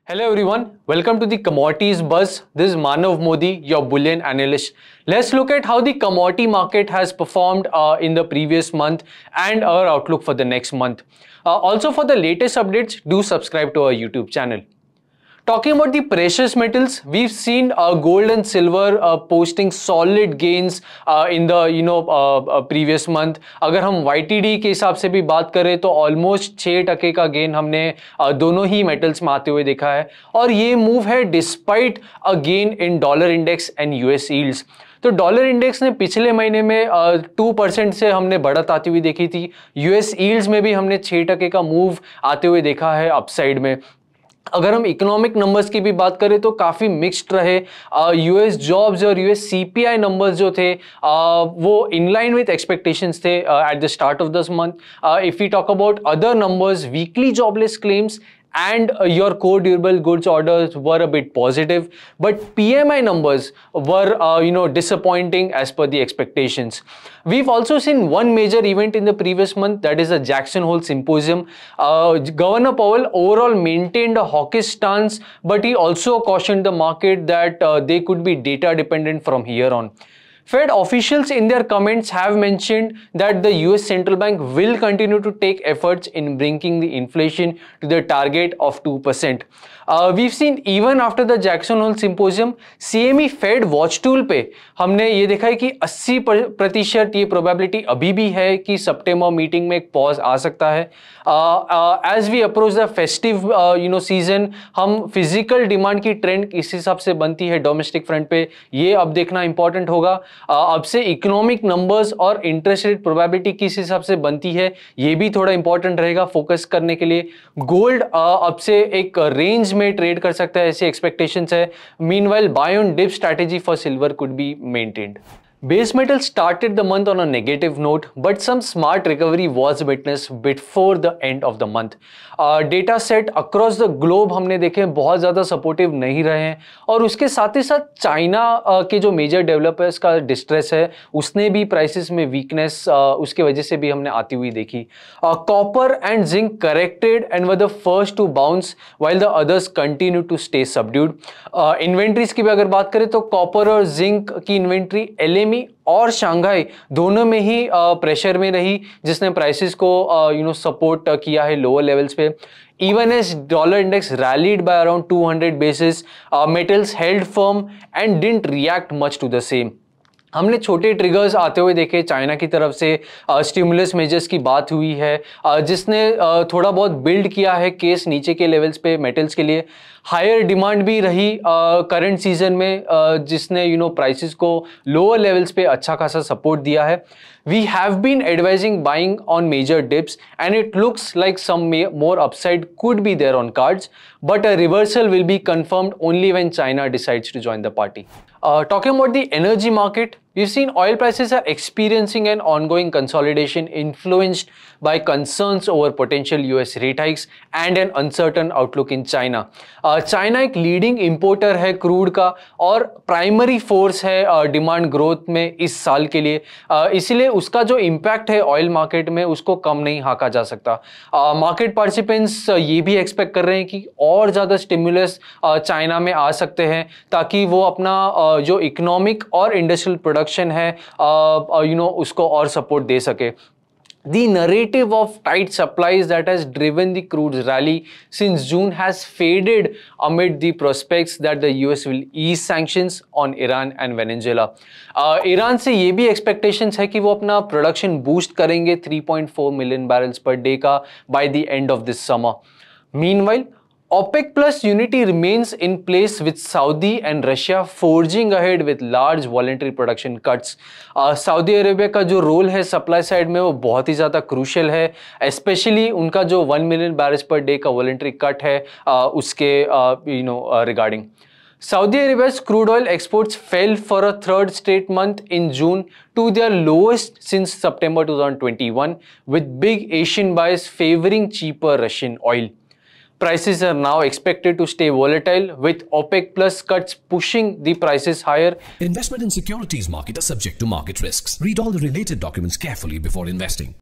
Hello everyone, welcome to the Commodities Buzz. This is Manav Modi, your bullion analyst. Let's look at how the commodity market has performed in the previous month and our outlook for the next month. Also for the latest updates, do subscribe to our YouTube channel. Talking about the precious metals, we've seen gold and silver posting solid gains in the previous month. अगर हम YTD के हिसाब से भी बात करें तो almost 6% का गेन हमने दोनों ही मेटल्स में आते हुए देखा है और ये मूव है despite a gain in dollar index and US yields. तो डॉलर इंडेक्स ने पिछले महीने में 2% से हमने बढ़त आती हुई देखी थी। यूएस यील्ड्स में भी हमने 6% का मूव आते हुए देखा है अपसाइड में। अगर हम इकोनॉमिक नंबर्स की भी बात करें तो काफ़ी मिक्स्ड रहे। यूएस जॉब्स और यूएस सीपीआई नंबर्स जो थे वो इन लाइन विथ एक्सपेक्टेशंस थे at the start of this month. If we talk about other numbers, weekly jobless claims and your core durable goods orders were a bit positive, but PMI numbers were disappointing as per the expectations. We've also seen one major event in the previous month, that is the Jackson Hole Symposium. Governor Powell overall maintained a hawkish stance, but he also cautioned the market that they could be data dependent from here on. Fed officials in their comments have mentioned that the US central bank will continue to take efforts in bringing the inflation to the target of 2%. We've seen even after the Jackson Hole Symposium, CME Fed Watch Tool पे हमने ये देखा है कि 80% ये probability अभी भी है कि सितंबर मीटिंग में एक पॉज आ सकता है। As we approach the festive season, हम फिजिकल डिमांड की ट्रेंड किस हिसाब से बनती है डोमेस्टिक फ्रंट पे, ये अब देखना इंपॉर्टेंट होगा। अब से इकोनॉमिक नंबर्स और इंटरेस्ट रेट प्रोबेबिलिटी किस हिसाब से बनती है, ये भी थोड़ा इंपॉर्टेंट रहेगा फोकस करने के लिए। गोल्ड अब से एक रेंज में ट्रेड कर सकता है, ऐसी एक्सपेक्टेशंस है। Meanwhile buy on dip strategy for silver could be maintained. Base metal started the month on a negative note, but some smart recovery was witnessed before the end of the month. Data set across the globe हमने देखे बहुत ज़्यादा supportive नहीं रहे हैं और उसके साथ ही साथ चाइना के जो मेजर डेवलपर्स का डिस्ट्रेस है उसने भी प्राइसेस में वीकनेस उसके वजह से भी हमने आती हुई देखी। Copper and zinc corrected and were the first to bounce while the others continue to stay subdued. Inventories की भी अगर बात करें तो कॉपर और जिंक की इन्वेंट्री LME और शंघाई दोनों में ही प्रेशर में रही, जिसने प्राइसेस को सपोर्ट किया है लोअर लेवल्स पे। Even as dollar index rallied by around 200 basis, metals held firm and didn't react much to the same. हमने छोटे ट्रिगर्स आते हुए देखे चाइना की तरफ से, स्टिमुलस मेजर्स की बात हुई है जिसने थोड़ा बहुत बिल्ड किया है केस नीचे के लेवल्स पे मेटल्स के लिए। हायर डिमांड भी रही करंट सीजन में जिसने प्राइसेस को लोअर लेवल्स पे अच्छा खासा सपोर्ट दिया है। We have been advising buying on major dips and it looks like some more upside could be there on cards, but a reversal will be confirmed only when China decides to join the party. Talking about the energy market, we've seen oil prices are experiencing an ongoing consolidation influenced by concerns over potential US rate hikes and an uncertain outlook in China. China एक leading importer है crude का और primary force है demand growth में इस साल के लिए, इसलिए उसका जो इम्पैक्ट है ऑयल मार्केट में उसको कम नहीं हाका जा सकता। मार्केट पार्टिसिपेंट्स ये भी एक्सपेक्ट कर रहे हैं कि और ज़्यादा स्टिमुलस चाइना में आ सकते हैं ताकि वो अपना जो इकोनॉमिक और इंडस्ट्रियल प्रोडक्शन है उसको और सपोर्ट दे सके। The narrative of tight supplies that has driven the crude's rally since June has faded amid the prospects that the US will ease sanctions on Iran and Venezuela. Iran से ये भी expectations है कि वो अपना production boost करेंगे 3.4 million barrels per day का by the end of this summer. Meanwhile, OPEC plus unity remains in place with Saudi and Russia forging ahead with large voluntary production cuts. Saudi Arabia का जो role है supply side में वो बहुत ही ज़्यादा crucial है, specially उनका जो 1 million barrels per day का वॉलंटरी कट है उसके regarding. Saudi Arabia's crude oil exports fell for a third straight month in June to their lowest since September 2021, with big Asian buyers favoring cheaper Russian oil. Prices are now expected to stay volatile with OPEC plus cuts pushing the prices higher. Investment in securities market are subject to market risks. Read all the related documents carefully before investing.